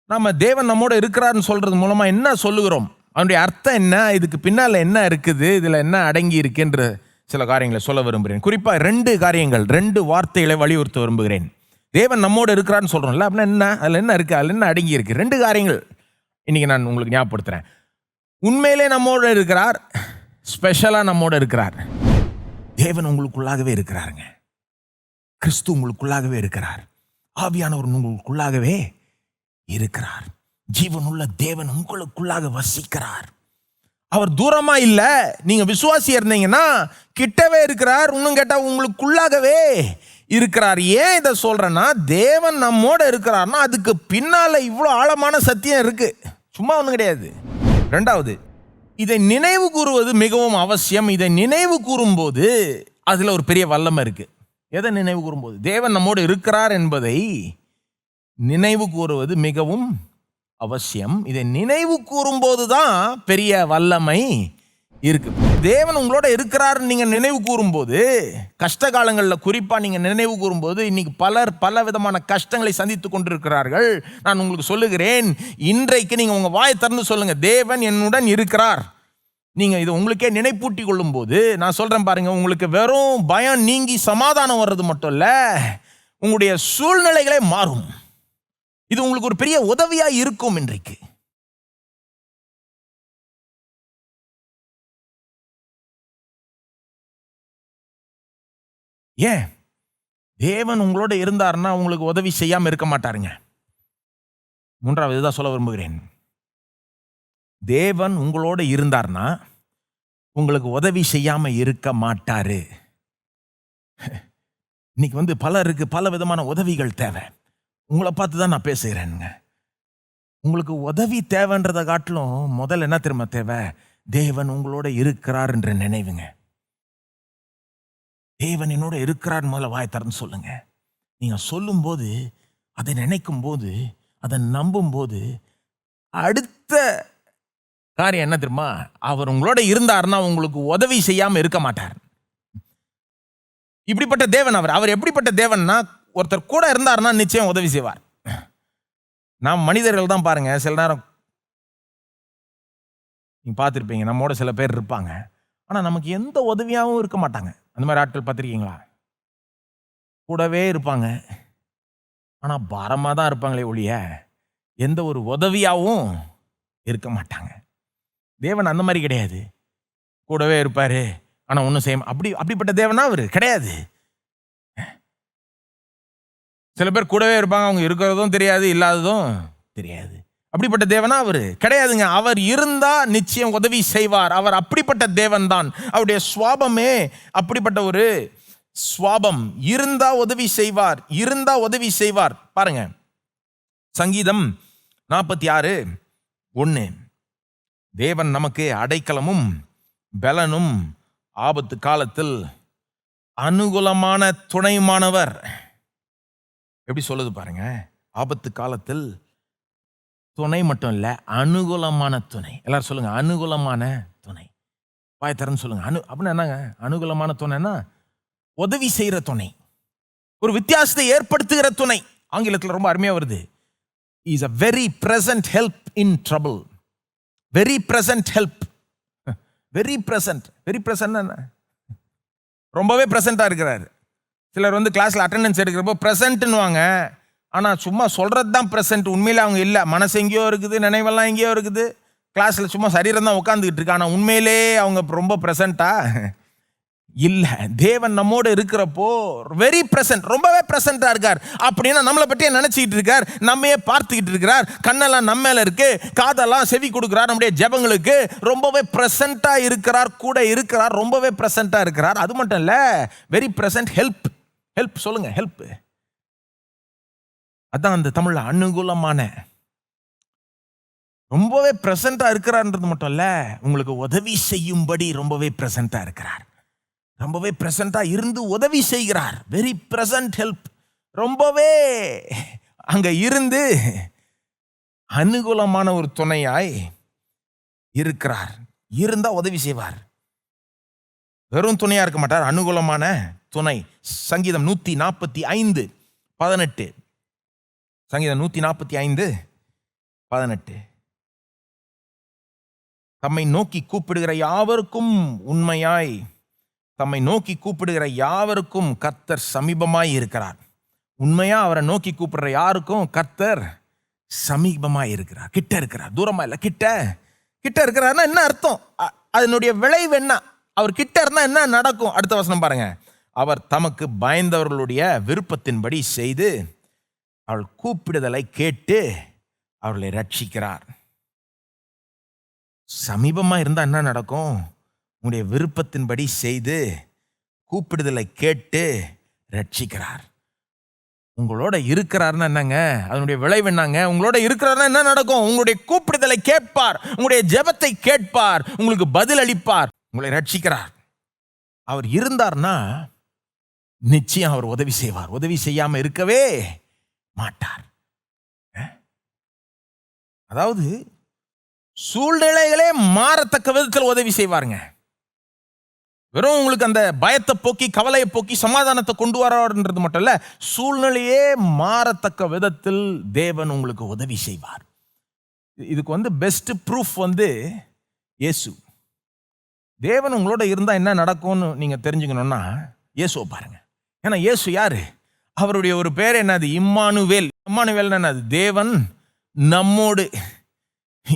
நம்ம தேவன் நம்மோட இருக்கிறாருன்னு சொல்றது மூலமா என்ன சொல்லுகிறோம், அவனுடைய அர்த்தம் என்ன, இதுக்கு பின்னால் என்ன இருக்குது, இதில் என்ன அடங்கி இருக்குன்ற சில காரியங்களை சொல்ல விரும்புகிறேன். குறிப்பாக 2 காரியங்கள், 2 வார்த்தைகளை வலியுறுத்த விரும்புகிறேன். தேவன் நம்மோட இருக்கிறான்னு சொல்கிறோம்ல, அப்படின்னா என்ன, அதில் என்ன இருக்குது, அதில் என்ன அடங்கி இருக்குது, 2 காரியங்கள் இன்றைக்கி நான் உங்களுக்கு ஞாபகப்படுத்துகிறேன். உண்மையிலே நம்மோட இருக்கிறார், ஸ்பெஷலாக நம்மோட இருக்கிறார். தேவன் உங்களுக்குள்ளாகவே இருக்கிறாருங்க. கிறிஸ்து உங்களுக்குள்ளாகவே இருக்கிறார். ஆவியானவர் உங்களுக்குள்ளாகவே இருக்கிறார். ஜீவனுள்ள தேவன் உங்களுக்குள்ளாக வசிக்கிறார். அவர் தூரமா இல்ல, நீங்க விசுவாசியா இருந்தீங்கன்னா கிட்டவே இருக்கிறார். இன்னும் கேட்டா உங்களுக்குள்ளாகவே இருக்கிறார். ஏன் இதை சொல்றேன்னா, தேவன் நம்மோட இருக்கிறார்னா அதுக்கு பின்னால இவ்வளோ ஆழமான சத்தியம் இருக்கு, சும்மா ஒன்றும் கிடையாது. 2வது, இதை நினைவு கூறுவது மிகவும் அவசியம். இதை நினைவு கூறும்போது அதுல ஒரு பெரிய வல்லமை இருக்கு. எதை நினைவு கூறும்போது, தேவன் நம்மோடு இருக்கிறார் என்பதை நினைவு கூறுவது மிகவும் அவசியம். இதை நினைவு கூறும்போது தான் பெரிய வல்லமை இருக்கு. தேவன் உங்களோட இருக்கிறார் நீங்க நினைவு கூறும்போது, கஷ்ட காலங்களில் குறிப்பா நீங்க நினைவு கூறும்போது, இன்னைக்கு பலர் பல விதமான கஷ்டங்களை சந்தித்து கொண்டிருக்கிறார்கள். நான் உங்களுக்கு சொல்லுகிறேன், இன்றைக்கு நீங்க உங்க வாயை திறந்து சொல்லுங்க, தேவன் என்னுடன் இருக்கிறார். நீங்க இதை உங்களுக்கே நினைப்பூட்டி கொள்ளும் போது, நான் சொல்றேன் பாருங்க, உங்களுக்கு வெறும் பயம் நீங்கி சமாதானம் வர்றது மட்டும் இல்ல, உங்களுடைய சூழ்நிலைகளே மாறும். இது உங்களுக்கு ஒரு பெரிய உதவியா இருக்கும். இன்றைக்கு ஏன் தேவன் உங்களோட இருந்தார்னா உங்களுக்கு உதவி செய்யாம இருக்க மாட்டாருங்க. 3வது தான் சொல்ல விரும்புகிறேன். தேவன் உங்களோட இருந்தார்னா உங்களுக்கு உதவி செய்யாம இருக்க மாட்டாரு. இன்னைக்கு பலருக்கு பல விதமான உதவிகள் தேவை. உங்களை பார்த்து தான் நான் பேசுகிறேனுங்க. உங்களுக்கு உதவி தேவைன்றதை காட்டிலும் முதல்ல என்ன தெரியுமா தேவை, தேவன் உங்களோட இருக்கிறார் என்ற நினைவுங்க. தேவன் என்னோட இருக்கிறார் முதல்ல வாய் திறந்து சொல்லுங்க. நீங்க சொல்லும் போது, அதை நினைக்கும் போது, அதை நம்பும் போது, அடுத்த காரியம் என்ன தெரியுமா, அவர் உங்களோட இருந்தார்னா உங்களுக்கு உதவி செய்யாம இருக்க மாட்டார். இப்படிப்பட்ட தேவன் அவர் எப்படிப்பட்ட தேவன்னா, ஒருத்தர் கூட இருந்தார்னா நிச்சயம் உதவி செய்வார். நாம் மனிதர்கள் தான் பாருங்க, சில நேரம் நீங்க பார்த்துருப்பீங்க, நம்மோட சில பேர் இருப்பாங்க, ஆனா நமக்கு எந்த உதவியாகவும் இருக்க மாட்டாங்க. அந்த மாதிரி ஆட்கள் பார்த்துருக்கீங்களா? கூடவே இருப்பாங்க, ஆனா பாரமா தான் இருப்பாங்களே ஒழிய எந்த ஒரு உதவியாகவும் இருக்க மாட்டாங்க. தேவன் அந்த மாதிரி கிடையாது. கூடவே இருப்பாரு, ஆனா ஒன்றும் செய்ய அப்படிப்பட்ட தேவனா அவரு கிடையாது. சில பேர் கூடவே இருப்பாங்க, அவங்க இருக்கிறதும் தெரியாது, இல்லாததும் தெரியாது. அப்படிப்பட்ட தேவனா அவரு கிடையாதுங்க. அவர் இருந்தா நிச்சயம் உதவி செய்வார். அவர் அப்படிப்பட்ட தேவன் தான். அவருடைய சுவாபமே அப்படிப்பட்ட ஒரு சுவாபம். இருந்தா உதவி செய்வார், இருந்தா உதவி செய்வார். பாருங்க, சங்கீதம் 46:1, தேவன் நமக்கு அடைக்கலமும் பலனும் ஆபத்து காலத்தில் அனுகூலமான துணைமானவர். எப்படி சொல்லுது பாருங்க, ஆபத்து காலத்தில் துணை மட்டும் இல்ல, அனுகூலமான துணை. எல்லாரும் சொல்லுங்க, அனுகூலமான துணை. வாய் திறந்து சொல்லுங்க. அப்படின்னா என்னங்க அனுகூலமான துணைன்னா? உதவி செய்யற துணை, ஒரு வித்தியாசத்தை ஏற்படுத்துகிற துணை. ஆங்கிலத்தில் ரொம்ப அருமையா வருது, is a very present help in trouble. very present help. very present என்ன? ரொம்பவே பிரசண்டா இருக்கிறாரு. சிலர் கிளாஸ்ல அட்டெண்டன்ஸ் எடுக்கிறப்போ ப்ரெசென்ட்னுவாங்க, ஆனால் சும்மா சொல்கிறது தான் ப்ரெசென்ட். உண்மையிலே அவங்க இல்லை, மனசு எங்கேயோ இருக்குது, நினைவெல்லாம் எங்கேயோ இருக்குது, கிளாஸில் சும்மா சரீரம் தான் உட்காந்துக்கிட்டு இருக்கு, ஆனால் உண்மையிலே அவங்க ரொம்ப ப்ரெசென்ட்டா இல்லை. தேவன் நம்மோடு இருக்கிறப்போ வெரி ப்ரெசென்ட், ரொம்பவே ப்ரெசென்ட்டாக இருக்கார். அப்படின்னா நம்மளை பற்றியே நினச்சிக்கிட்டு இருக்கார், நம்மையே பார்த்துக்கிட்டு இருக்கிறார், கண்ணெல்லாம் நம்ம மேலே இருக்கு, காதெல்லாம் செவி கொடுக்குறார், நம்முடைய ஜெபங்களுக்கு ரொம்பவே ப்ரெசென்ட்டாக இருக்கிறார், கூட இருக்கிறார், ரொம்பவே ப்ரெசென்ட்டாக இருக்கிறார். அது மட்டும் இல்லை, வெரி ப்ரெசென்ட் ஹெல்ப். ஹெல்ப் சொல்லுங்க, ஹெல்ப். அதான் அந்த தமிழ்ல அனுகூலமான. ரொம்பவே பிரசன்டா இருக்கிறார்ன்றது மட்டும் இல்ல, உங்களுக்கு உதவி செய்யும்படி ரொம்பவே பிரசன்டா இருக்கிறார். ரொம்பவே பிரசன்டா இருந்து உதவி செய்கிறார். Very present help. ரொம்பவே அங்க இருந்து அனுகூலமான ஒரு துணையாய் இருக்கிறார். இருந்தா உதவி செய்வார், வெறும் துணையா இருக்க மாட்டார், அனுகூலமான துணை. சங்கீதம் 145:18. சங்கீதம் 145 18. தம்மை நோக்கி கூப்பிடுகிற யாவருக்கும் உண்மையாய் தம்மை நோக்கி கூப்பிடுகிற யாவருக்கும் கர்த்தர் சமீபமாய் இருக்கிறார். உண்மையா அவரை நோக்கி கூப்பிடுற யாருக்கும் கர்த்தர் சமீபமாய் இருக்கிறார். கிட்ட இருக்கிறார், தூரமா இல்லை, கிட்ட கிட்ட இருக்கிறார்னா என்ன அர்த்தம்? அதனுடைய விளைவு என்ன? அவர் கிட்ட இருந்தா என்ன நடக்கும்? அடுத்த வசனம் பாருங்க. அவர் தமக்கு பயந்தவர்களுடைய விருப்பத்தின்படி செய்து அவள் கூப்பிடுதலை கேட்டு அவர்களை ரட்சிக்கிறார். சமீபமா இருந்தா என்ன நடக்கும்? உங்களுடைய விருப்பத்தின்படி செய்து கூப்பிடுதலை கேட்டு ரட்சிக்கிறார். உங்களோட இருக்கிறார்னா என்னங்க? அதனுடைய விளைவு என்னங்க? உங்களோட இருக்கிறார்னா என்ன நடக்கும்? உங்களுடைய கூப்பிடுதலை கேட்பார், உங்களுடைய ஜெபத்தை கேட்பார், உங்களுக்கு பதில் அளிப்பார், உங்களை ரட்சிக்கிறார். அவர் இருந்தார்னா நிச்சயம் அவர் உதவி செய்வார். உதவி செய்யாம இருக்கவே மாட்டார். அதாவது சூழ்நிலைகளே மாறத்தக்க விதத்தில் உதவி செய்வாருங்க. வெறும் உங்களுக்கு அந்த பயத்தை போக்கி, கவலையை போக்கி, சமாதானத்தை கொண்டு வரான்றது மட்டும் இல்ல, சூழ்நிலையே மாறத்தக்க விதத்தில் தேவன் உங்களுக்கு உதவி செய்வார். இதுக்கு பெஸ்ட் ப்ரூஃப் இயேசு. தேவன் உங்களோட இருந்தா என்ன நடக்கும்னு நீங்க தெரிஞ்சுக்கணும்னா இயேசுவை பாருங்க. ஏன்னா இயேசு யாரு? அவருடைய ஒரு பேர் என்னது? இம்மானுவேல். இம்மானுவேல் என்னது? தேவன் நம்மோடு.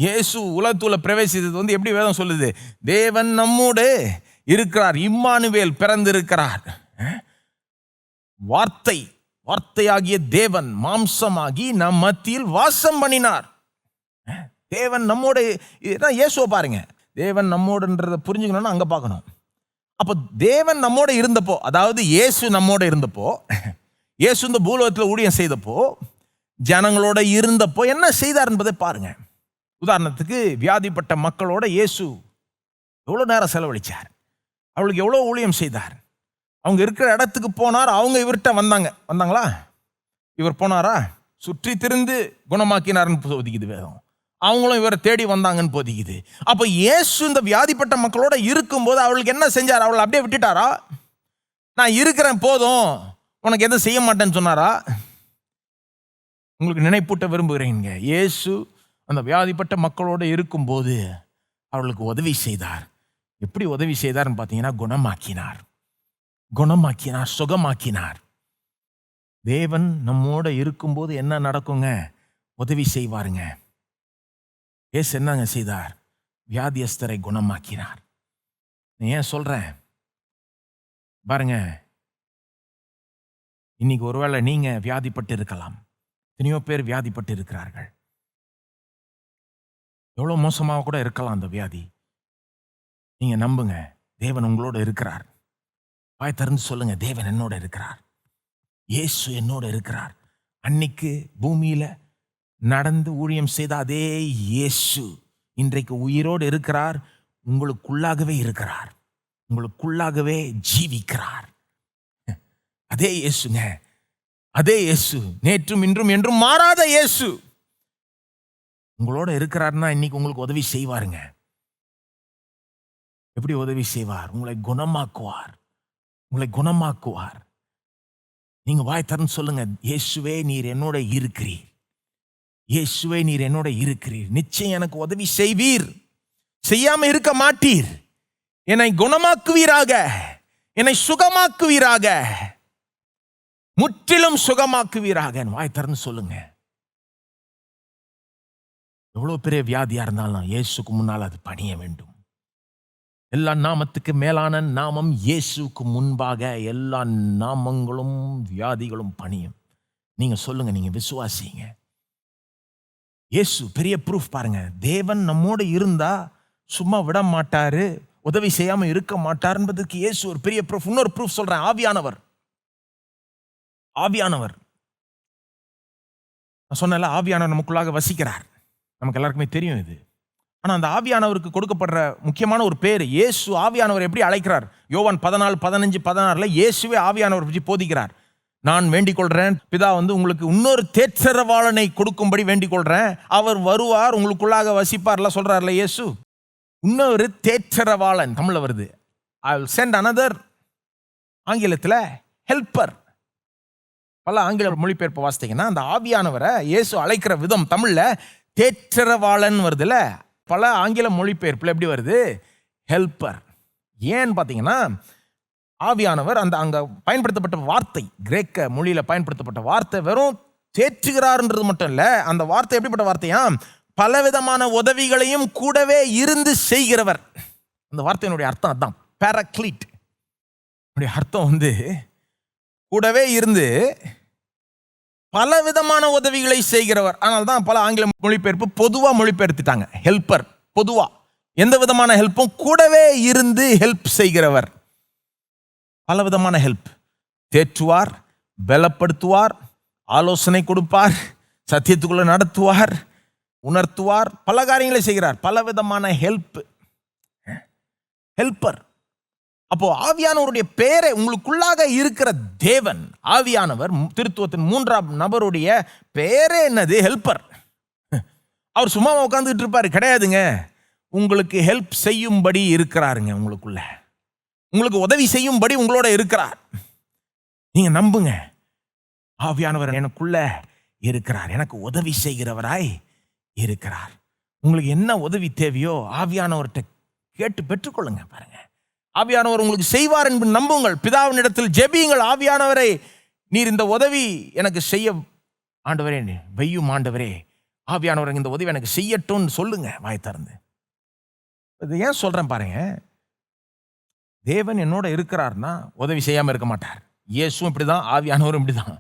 இயேசு உலகத்துல பிரவேசித்தது எப்படி வேதம் சொல்லுது? தேவன் நம்மோடு இருக்கிறார். இம்மானுவேல் பிறந்திருக்கிறார். வார்த்தையாகிய தேவன் மாம்சமாகி நம் மத்தியில் வாசம் பண்ணினார். தேவன் நம்மோடு. இயேசுவை பாருங்க. தேவன் நம்மோடுன்றதை புரிஞ்சுக்கணும்னா அங்க பார்க்கணும். அப்போ தேவன் நம்மோட இருந்தப்போ, அதாவது இயேசு நம்மோட இருந்தப்போ, இயேசு இந்த பூலோகத்தில் ஊழியம் செய்தப்போ, ஜனங்களோட இருந்தப்போ என்ன செய்தார் என்பதை பாருங்க. உதாரணத்துக்கு வியாதிப்பட்ட மக்களோட இயேசு எவ்வளோ நேரம் செலவழிச்சார், அவளுக்கு எவ்வளோ ஊழியம் செய்தார். அவங்க இருக்கிற இடத்துக்கு போனார், அவங்க இவர்கிட்ட வந்தாங்களா? இவர் போனாரா? சுற்றி திரிந்து குணமாக்கினார்னு போதிக்குது வேதம். அவங்களும் இவரை தேடி வந்தாங்கன்னு போதிக்குது. அப்போ இயேசு இந்த வியாதிப்பட்ட மக்களோட இருக்கும்போது அவளுக்கு என்ன செஞ்சார்? அவளை அப்படியே விட்டுட்டாரா? நான் இருக்கிறேன் போதும், உனக்கு எதுவும் செய்ய மாட்டேன்னு சொன்னாரா? உங்களுக்கு நினைப்பூட்ட விரும்புகிறேங்க. இயேசு அந்த வியாதிப்பட்ட மக்களோட இருக்கும்போது அவளுக்கு உதவி செய்தார். எப்படி உதவி செய்தார்னு பார்த்தீங்கன்னா, குணமாக்கினார், சுகமாக்கினார். தேவன் நம்மோட இருக்கும்போது என்ன நடக்குங்க? உதவி செய்வாருங்க. இயேசு என்னங்க செய்தார்? வியாதியஸ்தரை குணமாக்கினார். ஏன் சொல்றேன் பாருங்க, இன்னைக்கு ஒருவேளை நீங்க வியாதிப்பட்டு இருக்கலாம். எத்தனையோ பேர் வியாதிப்பட்டு இருக்கிறார்கள். எவ்வளவு மோசமாக கூட இருக்கலாம் அந்த வியாதி. நீங்க நம்புங்க, தேவன் உங்களோட இருக்கிறார். வாய் திறந்து சொல்லுங்க, தேவன் என்னோட இருக்கிறார், இயேசு என்னோட இருக்கிறார். அன்னைக்கு பூமியில நடந்து ஊழியம் செய்த அதே இயேசு இன்றைக்கு உயிரோடு இருக்கிறார். உங்களுக்குள்ளாகவே இருக்கிறார், உங்களுக்குள்ளாகவே ஜீவிக்கிறார். அதே இயேசுங்க, அதே இயேசு, நேற்றும் இன்றும் என்றும் மாறாத இயேசு உங்களோட இருக்கிறார்னா இன்னைக்கு உங்களுக்கு உதவி செய்வாருங்க. எப்படி உதவி செய்வார்? உங்களை குணமாக்குவார். நீங்க வாய் திறந்து சொல்லுங்க, இயேசுவே நீர் என்னோட இருக்கிறீர், இயேசுவே நீர் என்னோட இருக்கிறீர், நிச்சயம் எனக்கு உதவி செய்வீர், செய்யாம இருக்க மாட்டீர், என்னை குணமாக்குவீராக, என்னை சுகமாக்குவீராக, முற்றிலும் சுகமாக்குவீராக. வாய் திறந்து சொல்லுங்க. எவ்வளவு பெரிய வியாதியா இருந்தாலும் இயேசுக்கு முன்னால் அது பணிய வேண்டும். எல்லா நாமத்துக்கு மேலான நாமம் இயேசுக்கு முன்பாக எல்லா நாமங்களும் வியாதிகளும் பணியும். நீங்க சொல்லுங்க, நீங்க விசுவாசிங்க. இயேசு பெரிய ப்ரூஃப் பாருங்க. தேவன் நம்மோடு இருந்தா சும்மா விட மாட்டாரு, உதவி செய்யாம இருக்க மாட்டார் என்பதற்கு இயேசு ஒரு பெரிய ப்ரூஃப். இன்னொரு ப்ரூஃப் சொல்றேன், ஆவியானவர். நான் சொன்னல, ஆவியானவர் நமக்குள்ளாக வசிக்கிறார். நமக்கு எல்லாருக்குமே தெரியும் இது. ஆனா அந்த ஆவியானவருக்கு கொடுக்கப்படுற முக்கியமான ஒரு பேர், இயேசு ஆவியானவர் எப்படி அழைக்கிறார்? யோவான் 14:15-16 இயேசுவே ஆவியானவர் பற்றி போதிக்கிறார். நான் வேண்டிக் கொள்றேன், பிதா உங்களுக்கு இன்னொரு தேற்றரவாளனை கொடுக்கும்படி வேண்டிக் கொள்றேன், அவர் வருவார், உங்களுக்குள்ளாக வசிப்பார்ல சொல்றார்ல இயேசு. இன்னொரு தேற்றரவாளன் தமிழ்ல வருது, ஐ வில் சென்ட் அனதர், ஆங்கிலத்தில் ஹெல்ப்பர். பல ஆங்கில மொழிபெயர்ப்பு வாசித்தீங்கன்னா அந்த ஆவியானவரை இயேசு அழைக்கிற விதம் தமிழ்ல தேற்றரவாளன் வருதுல்ல, பல ஆங்கில மொழிபெயர்ப்புல எப்படி வருது? ஹெல்ப்பர். ஏன்னு பார்த்தீங்கன்னா, ஆவியானவர் அங்க பயன்படுத்தப்பட்ட வார்த்தை, கிரேக்க மொழியில பயன்படுத்தப்பட்ட வார்த்தை வெறும் தேற்றுகிறார்ன்றது மட்டும் இல்ல, அந்த வார்த்தை எப்படிப்பட்ட வார்த்தையா? பலவிதமான உதவிகளையும் கூடவே இருந்து செய்கிறவர். அந்த வார்த்தையினுடைய அர்த்தம் அதான், பாராக்ளீட். அர்த்தம் கூடவே இருந்து பலவிதமான உதவிகளை செய்கிறவர். ஆனால் தான் பல ஆங்கில மொழிபெயர்ப்பு பொதுவா மொழிபெயர்த்துட்டாங்க ஹெல்ப்பர். பொதுவா எந்த விதமான ஹெல்ப்பும் கூடவே இருந்து ஹெல்ப் செய்கிறவர். பலவிதமான ஹெல்ப். தேற்றுவார், பலப்படுத்துவார், ஆலோசனை கொடுப்பார், சத்தியத்துக்குள்ள நடத்துவார், உணர்த்துவார், பல காரியங்களை செய்கிறார். பலவிதமான ஹெல்ப்பர். அப்போ ஆவியானவருடைய பெயரை உங்களுக்குள்ளாக இருக்கிற தேவன், ஆவியானவர், திருத்துவத்தின் மூன்றாம் நபருடைய பெயரே என்னது? ஹெல்ப்பர். அவர் சும்மா உட்காந்துட்டு இருப்பாரு? கிடையாதுங்க. உங்களுக்கு ஹெல்ப் செய்யும்படி இருக்கிறாருங்க. உங்களுக்குள்ள உங்களுக்கு உதவி செய்யும்படி உங்களோட இருக்கிறார். நீங்க நம்புங்க, ஆவியானவர் எனக்குள்ள இருக்கிறார், எனக்கு உதவி செய்கிறவராய் இருக்கிறார். உங்களுக்கு என்ன உதவி தேவையோ ஆவியானவர்கிட்ட கேட்டு பெற்றுக்கொள்ளுங்க. பாருங்க, ஆவியானவர் உங்களுக்கு செய்வார் என்று நம்புங்கள். பிதாவினிடத்தில் ஜெபியுங்கள், ஆவியானவரை நீர் இந்த உதவி எனக்கு செய்ய ஆண்டவரே வையும், ஆண்டவரே ஆவியானவர் இந்த உதவி எனக்கு செய்யட்டும்னு சொல்லுங்க வாய் திறந்து. இது ஏன் சொல்றேன் பாருங்க, தேவன் என்னோட இருக்கிறார்னா உதவி செய்யாம இருக்க மாட்டார். இயேசுவும் இப்படிதான், ஆவியானவரும் இப்படிதான்.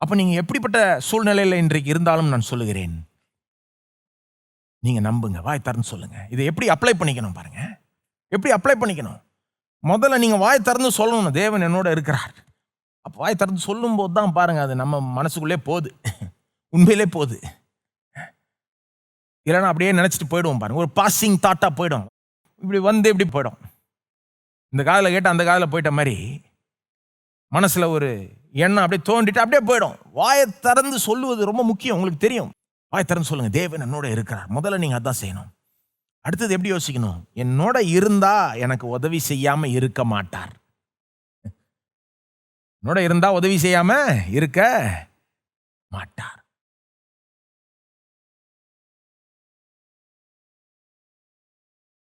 அப்ப நீங்க எப்படிப்பட்ட சூழ்நிலையில இன்றைக்கு இருந்தாலும் நான் சொல்லுகிறேன், நீங்க நம்புங்க, வாய் திறந்து சொல்லுங்க. இதை எப்படி அப்ளை பண்ணிக்கணும் பாருங்க. எப்படி அப்ளை பண்ணிக்கணும்? முதல்ல நீங்க வாய் திறந்து சொல்லணும், தேவன் என்னோட இருக்கிறார். அப்போ வாய் திறந்து சொல்லும் போது தான் பாருங்க அது நம்ம மனசுக்குள்ளே போகுது, உண்மையிலே போகுது. இல்லைன்னா அப்படியே நினைச்சிட்டு போயிடுவோம் பாருங்க, ஒரு பாசிங் தாட்டா போயிடும். இப்படி இப்படி போயிடும். இந்த காதில் கேட்ட அந்த காதில் போயிட்ட மாதிரி மனசுல ஒரு எண்ணம் அப்படியே தோண்டிட்டு அப்படியே போயிடும். வாயை திறந்து சொல்லுவது ரொம்ப முக்கியம். உங்களுக்கு தெரியும், வாய் திறந்து சொல்லுங்க, தேவன் என்னோட இருக்கிறார். முதல்ல நீங்க அதான் செய்யணும். அடுத்தது எப்படி யோசிக்கணும்? என்னோட இருந்தா எனக்கு உதவி செய்யாம இருக்க மாட்டார். என்னோட இருந்தா உதவி செய்யாம இருக்க மாட்டார்.